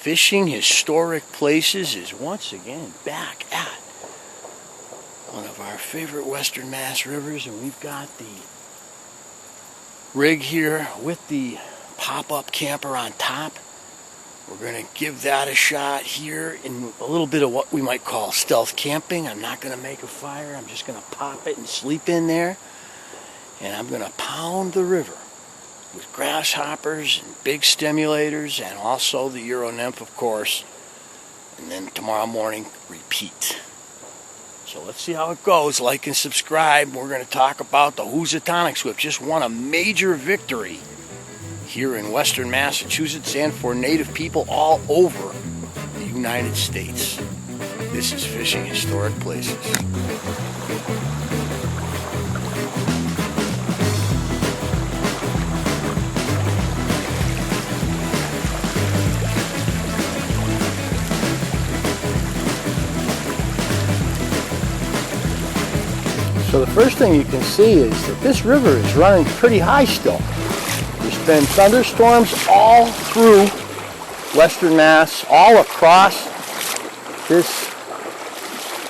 Fishing Historic Places is once again back at one of our favorite Western Mass rivers, and we've got the rig here with the pop-up camper on top. We're going to give that a shot here in a little bit of what we might call stealth camping. I'm not going to make a fire. I'm just going to pop it and sleep in there, and I'm going to pound the river with grasshoppers and big stimulators, and also the Euro nymph, of course. And then tomorrow morning, repeat. So let's see how it goes. Like and subscribe. We're going to talk about the Housatonic Swift. Just won a major victory here in Western Massachusetts and for Native people all over the United States. This is Fishing Historic Places. So the first thing you can see is that this river is running pretty high still. There's been thunderstorms all through Western Mass, all across this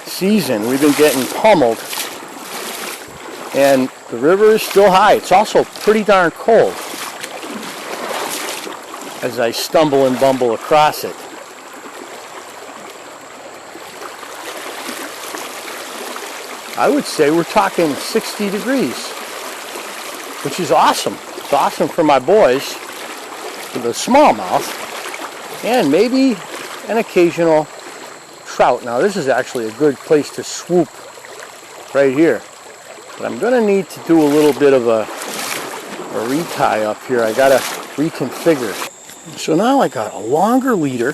season. We've been getting pummeled, and the river is still high. It's also pretty darn cold as I stumble and bumble across it. I would say we're talking 60 degrees, which is awesome. It's awesome for my boys, for the smallmouth, and maybe an occasional trout. Now this is actually a good place to swoop right here, but I'm going to need to do a little bit of a retie up here. I got to reconfigure. So now I got a longer leader,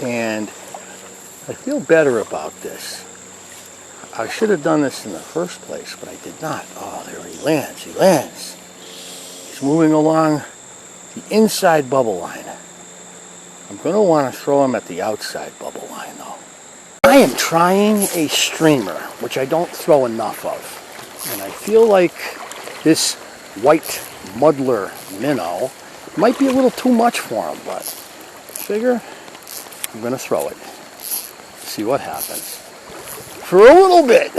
and I feel better about this. I should have done this in the first place, but I did not. Oh, there he lands. He lands. He's moving along the inside bubble line. I'm going to want to throw him at the outside bubble line, though. I am trying a streamer, which I don't throw enough of. And I feel like this white muddler minnow might be a little too much for him, but I figure I'm going to throw it. See what happens. For a little bit.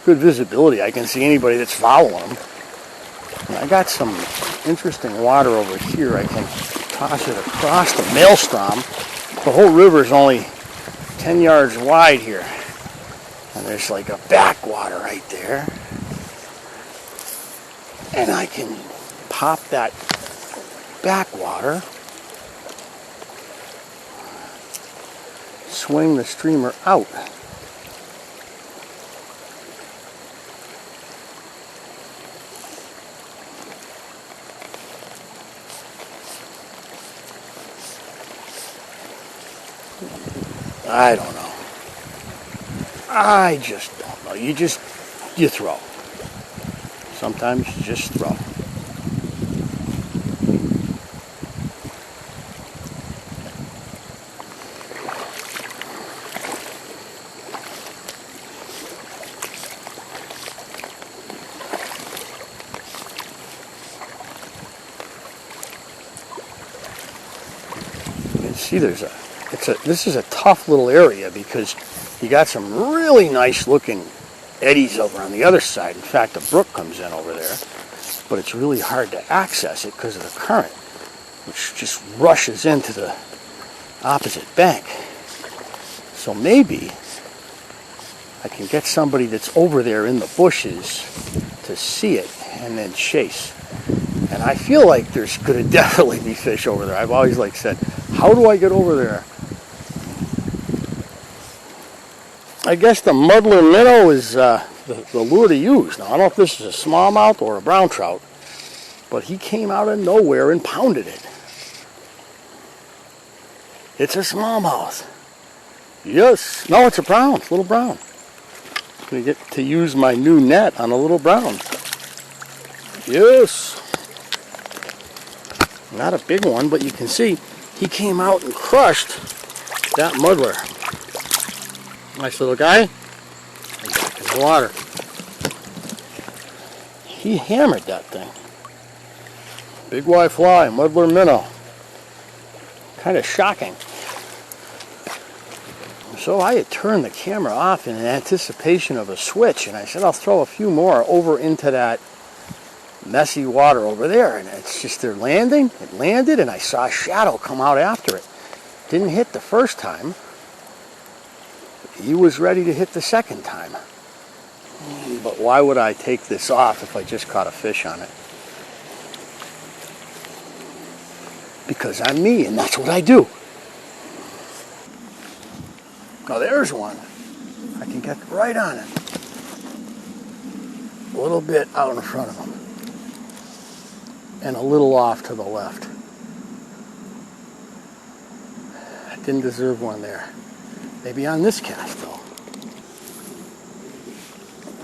Good visibility. I can see anybody that's following them. And I got some interesting water over here. I can toss it across the maelstrom. The whole river is only 10 yards wide here. And there's like a backwater right there. And I can pop that backwater, swing the streamer out. I don't know. I just don't know. You throw. Sometimes you just throw. See, this is a tough little area because you got some really nice looking eddies over on the other side. In fact, a brook comes in over there, but it's really hard to access it because of the current, which just rushes into the opposite bank. So maybe I can get somebody that's over there in the bushes to see it and then chase. And I feel like there's going to definitely be fish over there. I've always said, how do I get over there? I guess the muddler minnow is the lure to use. Now, I don't know if this is a smallmouth or a brown trout, but he came out of nowhere and pounded it. It's a smallmouth. Yes. No, it's a brown. It's a little brown. I'm going to get to use my new net on a little brown. Yes. Not a big one, but you can see he came out and crushed that muddler. Nice little guy. He's back in the water. He hammered that thing. Big white fly, muddler minnow. Kind of shocking. So I had turned the camera off in anticipation of a switch, and I said I'll throw a few more over into that messy water over there, and it's just they're landing. It landed, and I saw a shadow come out after it. Didn't hit the first time. He was ready to hit the second time. But why would I take this off if I just caught a fish on it? Because I'm me, and that's what I do. Now there's one. I can get right on it. A little bit out in front of him. And a little off to the left. I didn't deserve one there. Maybe on this cast, though.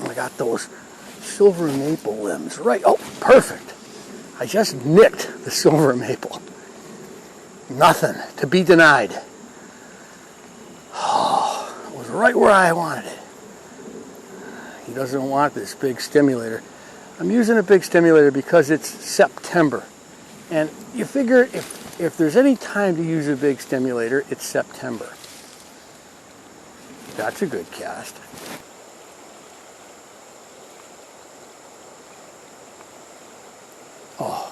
I got those silver maple limbs right. Oh, perfect. I just nicked the silver maple. Nothing to be denied. Oh, it was right where I wanted it. He doesn't want this big stimulator. I'm using a big stimulator because it's September. And you figure if there's any time to use a big stimulator, it's September. That's a good cast. Oh.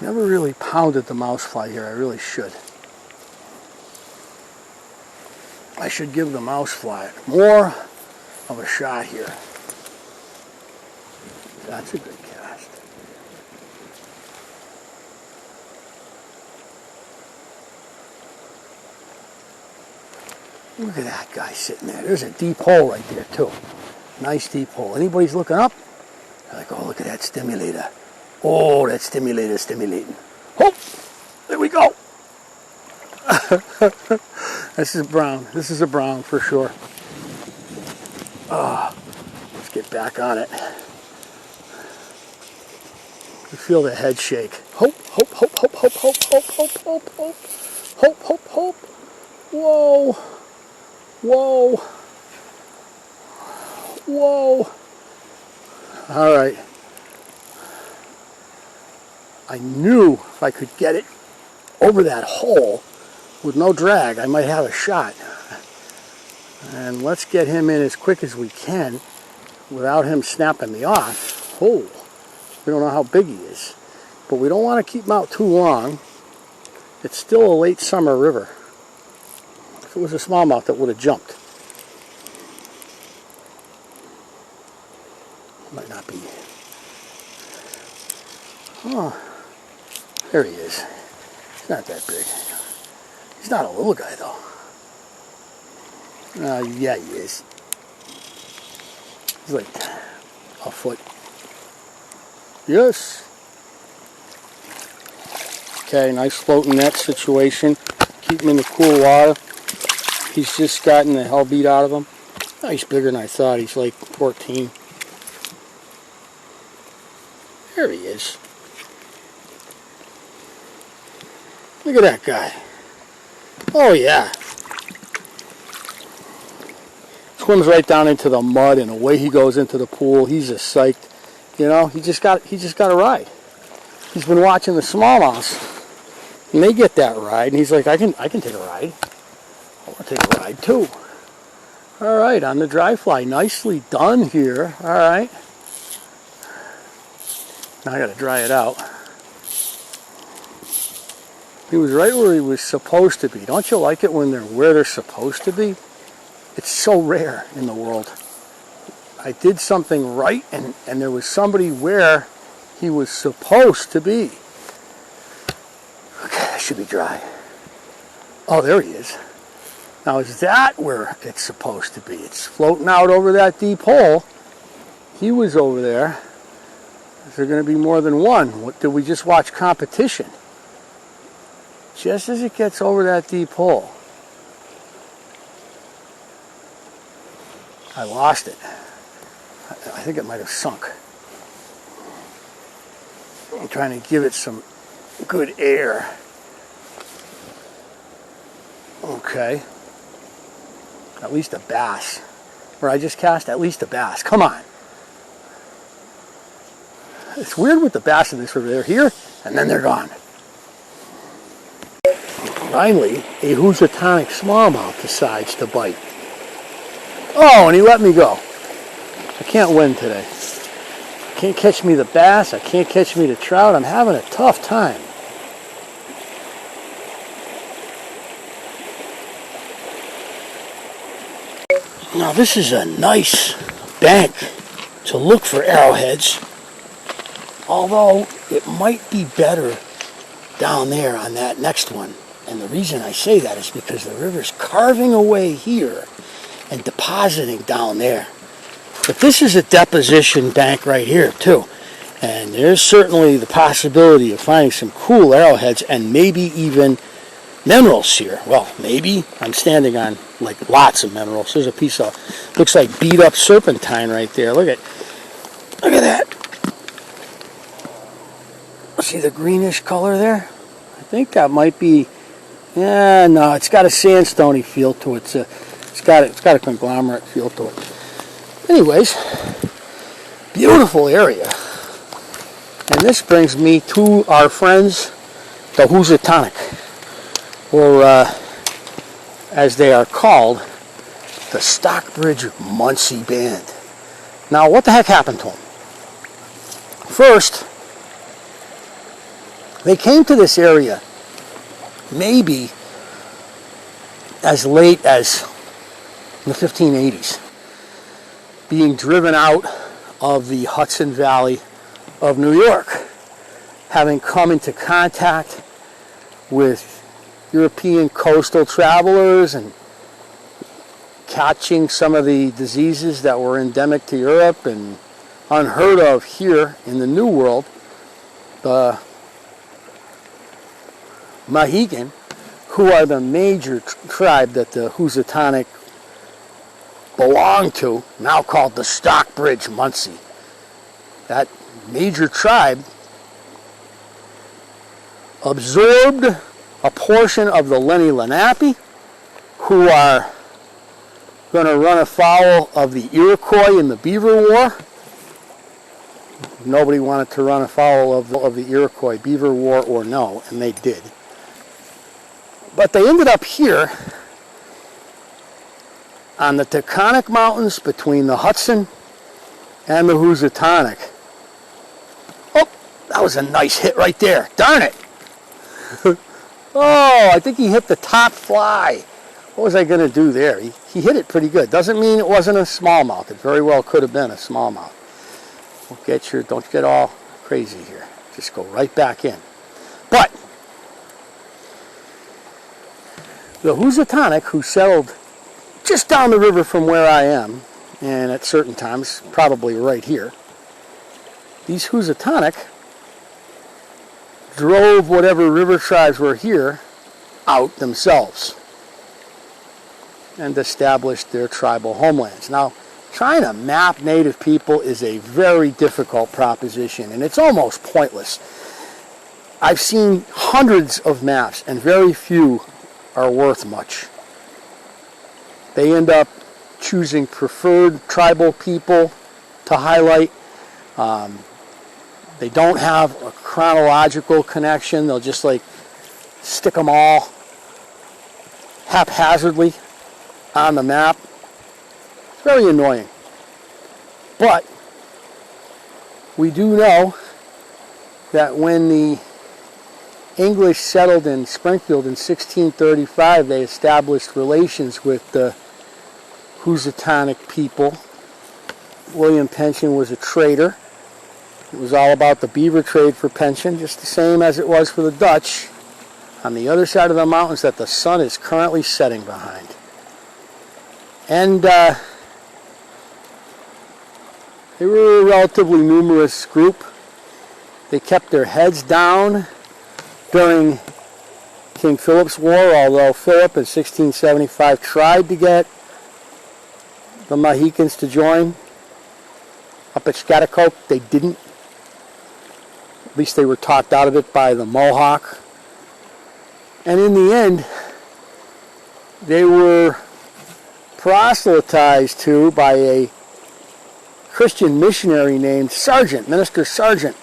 Never really pounded the mousefly here. I really should. I should give the mousefly more of a shot here. That's a good cast. Look at that guy sitting there. There's a deep hole right there too. Nice deep hole. Anybody's looking up? They're like, oh, look at that stimulator. Oh, that stimulator stimulating. Oh, there we go. This is brown. This is a brown for sure. Let's get back on it. You feel the head shake. Hope, hope, hope, hope, hope, hope, hope, hope, hope, hope, hope, hope, hope. Whoa, whoa, whoa. All right. I knew if I could get it over that hole with no drag, I might have a shot. And let's get him in as quick as we can without him snapping me off. Oh, we don't know how big he is, but we don't want to keep him out too long. It's still a late summer river. If it was a smallmouth, that would have jumped. Might not be. Oh, there he is. He's not that big. He's not a little guy, though. Yeah, he is. He's like a foot. Yes. Okay, nice floating net situation. Keep him in the cool water. He's just gotten the hell beat out of him. Oh, he's bigger than I thought. He's like 14. There he is. Look at that guy. Oh yeah. Swims right down into the mud and away he goes into the pool. He's just psyched. You know, he just got a ride. He's been watching the smallmouths and they get that ride and he's like, I can take a ride. I want to take a ride too. All right, on the dry fly. Nicely done here. All right. Now I got to dry it out. He was right where he was supposed to be. Don't you like it when they're where they're supposed to be? It's so rare in the world. I did something right and there was somebody where he was supposed to be. Okay, that should be dry. Oh, there he is. Now is that where it's supposed to be? It's floating out over that deep hole. He was over there. Is there going to be more than one? What, did we just watch competition? Just as it gets over that deep hole, I lost it. I think it might have sunk. I'm trying to give it some good air. Okay. At least a bass. Where I just cast, at least a bass. Come on. It's weird with the bass in this river. They're here, and then they're gone. Finally, a Housatonic smallmouth decides to bite. Oh, and he let me go. I can't win today. Can't catch me the bass. I can't catch me the trout. I'm having a tough time. Now this is a nice bank to look for arrowheads, although it might be better down there on that next one. And the reason I say that is because the river's carving away here and depositing down there. But this is a deposition bank right here too. And there's certainly the possibility of finding some cool arrowheads and maybe even minerals here. Well, maybe. I'm standing on like lots of minerals. There's a piece of, looks like beat up serpentine right there. Look at that. See the greenish color there? I think that might be, yeah, no, it's got a sandstony feel to it. It's got a conglomerate feel to it. Anyways, beautiful area. And this brings me to our friends, the Housatonic, or as they are called, the Stockbridge-Munsee band. Now, what the heck happened to them? First, they came to this area maybe as late as the 1580s, being driven out of the Hudson Valley of New York, having come into contact with European coastal travelers and catching some of the diseases that were endemic to Europe and unheard of here in the New World. The Mohegan, who are the major tribe that the Housatonic belong to, now called the Stockbridge-Munsee. That major tribe absorbed a portion of the Lenni Lenape, who are going to run afoul of the Iroquois in the Beaver War. Nobody wanted to run afoul of the Iroquois Beaver War or no, and they did. But they ended up here on the Taconic Mountains between the Hudson and the Housatonic. Oh, that was a nice hit right there. Darn it. Oh, I think he hit the top fly. What was I going to do there? He hit it pretty good. Doesn't mean it wasn't a smallmouth. It very well could have been a smallmouth. Don't get all crazy here. Just go right back in. But the Housatonic, who settled just down the river from where I am, and at certain times, probably right here, these Housatonic drove whatever river tribes were here out themselves and established their tribal homelands. Now, trying to map native people is a very difficult proposition, and it's almost pointless. I've seen hundreds of maps, and very few are worth much. They end up choosing preferred tribal people to highlight. They don't have a chronological connection. They'll just like stick them all haphazardly on the map. It's very annoying. But we do know that when the English settled in Springfield in 1635, they established relations with the Housatonic people. William Pension was a trader. It was all about the beaver trade for Pension, just the same as it was for the Dutch on the other side of the mountains that the sun is currently setting behind. And they were a relatively numerous group. They kept their heads down during King Philip's War, although Philip in 1675 tried to get the Mohicans to join up at Schaghticoke. They didn't. At least they were talked out of it by the Mohawk. And in the end, they were proselytized to by a Christian missionary named Sargent, Minister Sargent,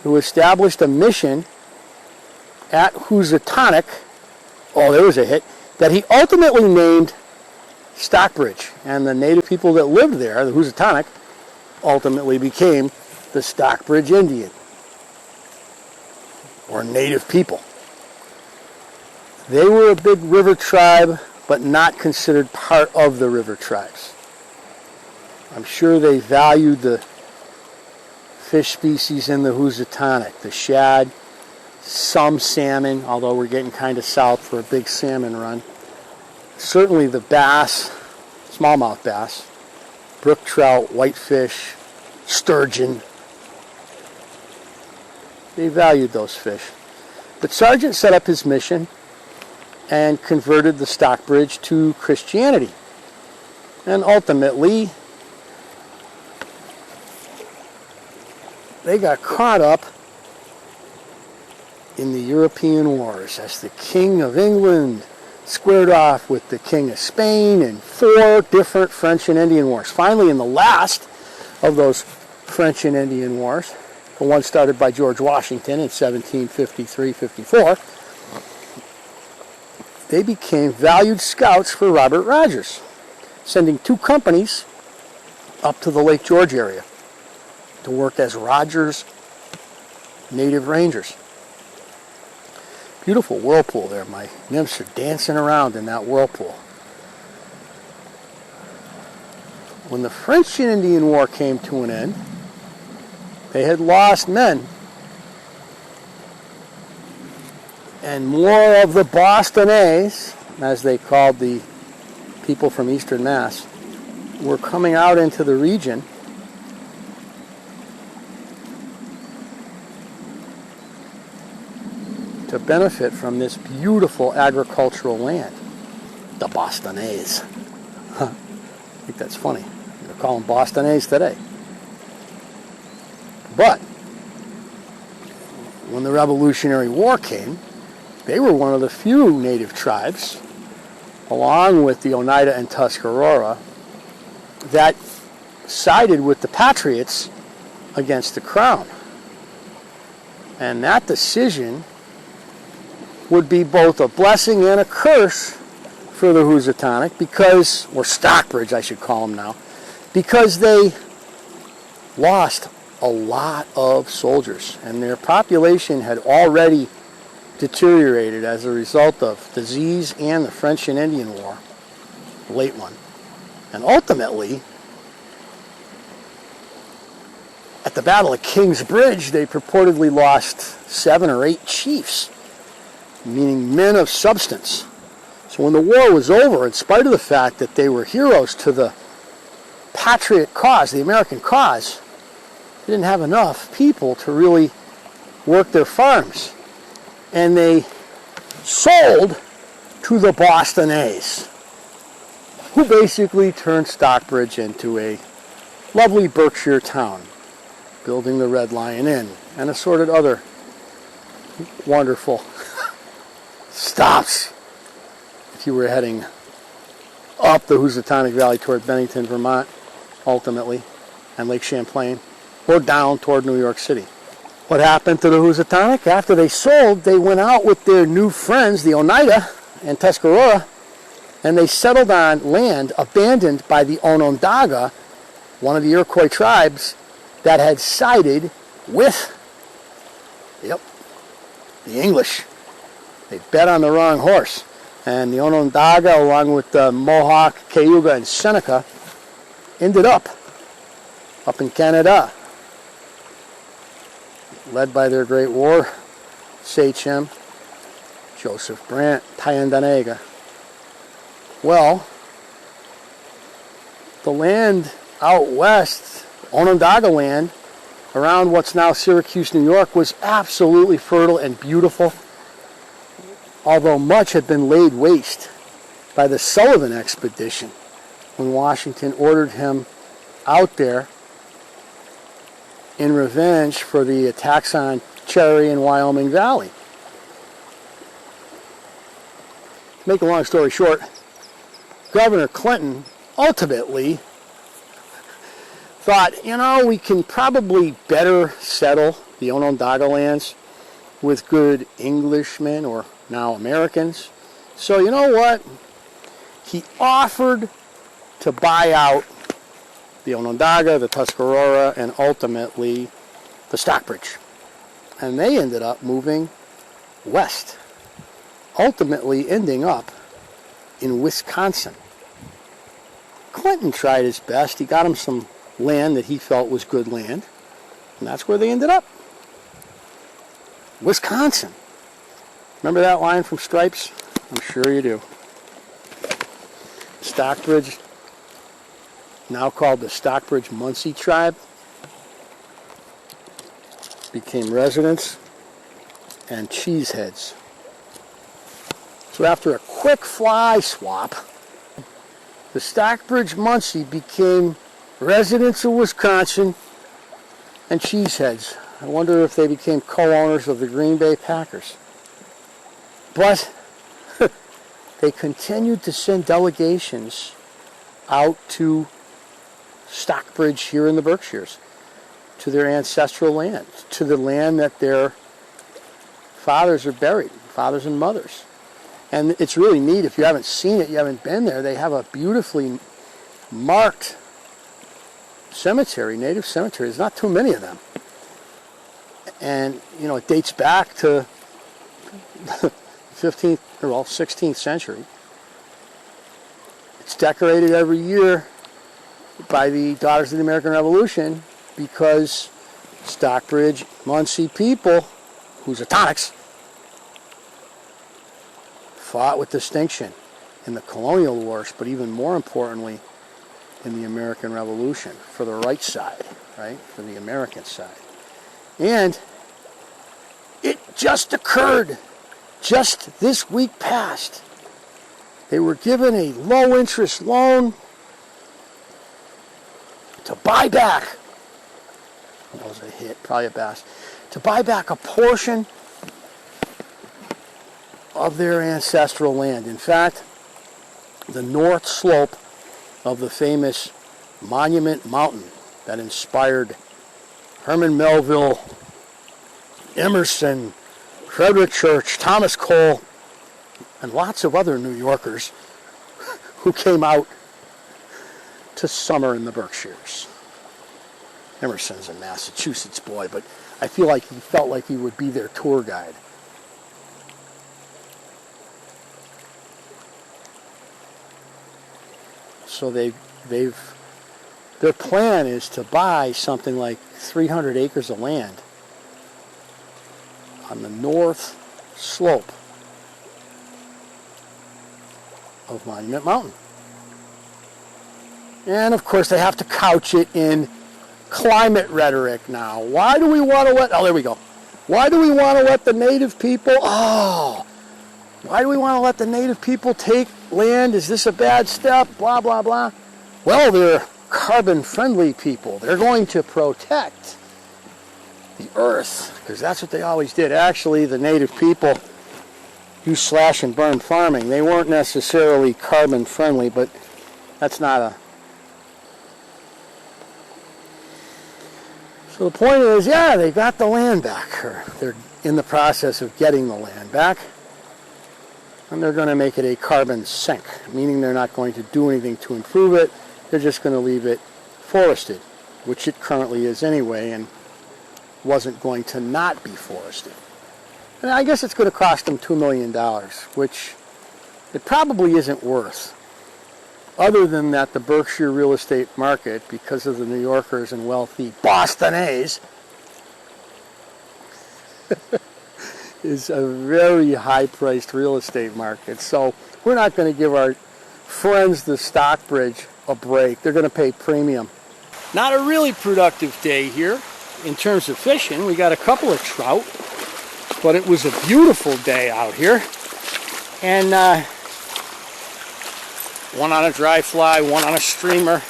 who established a mission at Housatonic, oh, there was a hit, that he ultimately named Stockbridge. And the native people that lived there, the Housatonic, ultimately became the Stockbridge Indian, or native people. They were a big river tribe, but not considered part of the river tribes. I'm sure they valued the fish species in the Housatonic, the shad, some salmon, although we're getting kind of south for a big salmon run. Certainly the bass, smallmouth bass, brook trout, whitefish, sturgeon. They valued those fish. But Sargent set up his mission and converted the Stockbridge to Christianity. And ultimately, they got caught up in the European wars as the King of England squared off with the King of Spain in 4 different French and Indian wars. Finally, in the last of those French and Indian wars, the one started by George Washington in 1753-54, they became valued scouts for Robert Rogers, sending 2 companies up to the Lake George area to work as Rogers' native rangers. Beautiful whirlpool there. My nymphs are dancing around in that whirlpool. When the French and Indian War came to an end, they had lost men. And more of the Bostonnais, as they called the people from Eastern Mass, were coming out into the region to benefit from this beautiful agricultural land. The Bostonnais. I think that's funny. They're calling Bostonnais today. But when the Revolutionary War came, they were one of the few native tribes, along with the Oneida and Tuscarora, that sided with the Patriots against the Crown. And that decision would be both a blessing and a curse for the Housatonic, because, or Stockbridge I should call them now, because they lost a lot of soldiers, and their population had already deteriorated as a result of disease and the French and Indian War, the late one. And ultimately, at the Battle of King's Bridge, they purportedly lost 7 or 8 chiefs, meaning men of substance. So when the war was over, in spite of the fact that they were heroes to the patriot cause, the American cause, they didn't have enough people to really work their farms. And they sold to the Bostonnais, who basically turned Stockbridge into a lovely Berkshire town, building the Red Lion Inn and assorted other wonderful stops if you were heading up the Housatonic Valley toward Bennington, Vermont, ultimately, and Lake Champlain, or down toward New York City. What happened to the Housatonic? After they sold, they went out with their new friends, the Oneida and Tuscarora, and they settled on land abandoned by the Onondaga, one of the Iroquois tribes that had sided with, the English. They bet on the wrong horse. And the Onondaga, along with the Mohawk, Cayuga, and Seneca, ended up in Canada, led by their great war sachem, Joseph Brant, Thayendanegea. Well, the land out west, Onondaga land, around what's now Syracuse, New York, was absolutely fertile and beautiful, although much had been laid waste by the Sullivan expedition when Washington ordered him out there in revenge for the attacks on Cherry and Wyoming Valley. To make a long story short, Governor Clinton ultimately thought, you know, we can probably better settle the Onondaga lands with good Englishmen, or now Americans. So you know what? He offered to buy out the Onondaga, the Tuscarora, and ultimately the Stockbridge. And they ended up moving west, ultimately ending up in Wisconsin. Clinton tried his best. He got him some land that he felt was good land, and that's where they ended up. Wisconsin. Remember that line from Stripes? I'm sure you do. Stockbridge, now called the Stockbridge-Munsee tribe, became residents and cheeseheads. So after a quick fly swap, the Stockbridge-Munsee became residents of Wisconsin and cheeseheads. I wonder if they became co-owners of the Green Bay Packers. But they continued to send delegations out to Stockbridge here in the Berkshires, to their ancestral land, to the land that their fathers are buried, fathers and mothers. And it's really neat. If you haven't seen it, you haven't been there, they have a beautifully marked cemetery, native cemetery. There's not too many of them. And, you know, it dates back to the 15th, or well, 16th century. It's decorated every year by the Daughters of the American Revolution because Stockbridge-Munsee people, Housatonics, fought with distinction in the Colonial Wars, but even more importantly, in the American Revolution, for the right side, right? For the American side. And it just occurred, just this week past. They were given a low-interest loan to buy back, that was a hit, probably a bass, to buy back a portion of their ancestral land. In fact, the north slope of the famous Monument Mountain that inspired Herman Melville, Emerson, Frederick Church, Thomas Cole, and lots of other New Yorkers who came out to summer in the Berkshires. Emerson's a Massachusetts boy, but I feel like he felt like he would be their tour guide. So their plan is to buy something like 300 acres of land on the north slope of Monument Mountain. And of course they have to couch it in climate rhetoric now. Why do we want to let, oh there we go. Why do we want to let the native people, why do we want to let the native people take land? Is this a bad step? Blah, blah, blah. Well, they're carbon-friendly people. They're going to protect the earth, because that's what they always did. Actually, the native people use slash and burn farming. They weren't necessarily carbon-friendly, but that's not a... So the point is, yeah, they got the land back, or they're in the process of getting the land back. And they're going to make it a carbon sink, meaning they're not going to do anything to improve it. They're just going to leave it forested, which it currently is anyway, and wasn't going to not be forested. And I guess it's going to cost them $2 million, which it probably isn't worth. Other than that, the Berkshire real estate market, because of the New Yorkers and wealthy Bostonese, is a very high-priced real estate market. So we're not going to give our friends the Stockbridge a break. They're going to pay premium. Not a really productive day here in terms of fishing. We got a couple of trout, but it was a beautiful day out here. And one on a dry fly, one on a streamer.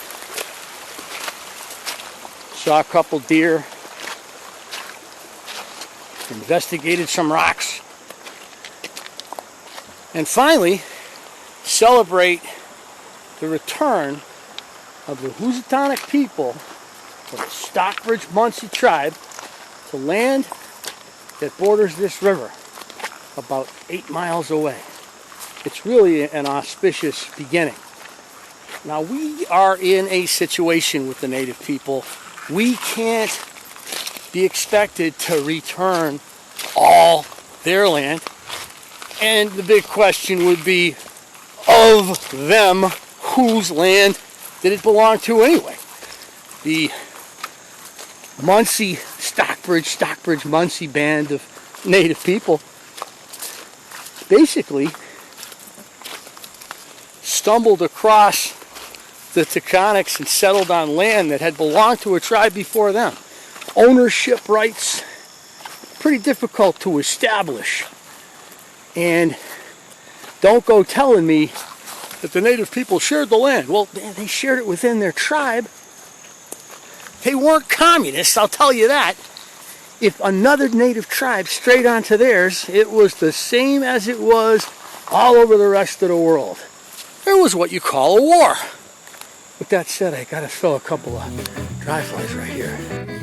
Saw a couple deer. Investigated some rocks, and finally celebrate the return of the Housatonic people of the Stockbridge-Munsee tribe to land that borders this river about 8 miles away. It's really an auspicious beginning. Now we are in a situation with the native people. We can't be expected to return all their land. And the big question would be, of them, whose land did it belong to anyway? The Munsee, Stockbridge-Munsee band of native people basically stumbled across the Taconics and settled on land that had belonged to a tribe before them. Ownership rights, pretty difficult to establish. And don't go telling me that the native people shared the land. Well, they shared it within their tribe. They weren't communists, I'll tell you that. If another native tribe strayed onto theirs, it was the same as it was all over the rest of the world. There was what you call a war. With that said, I gotta throw a couple of dry flies right here.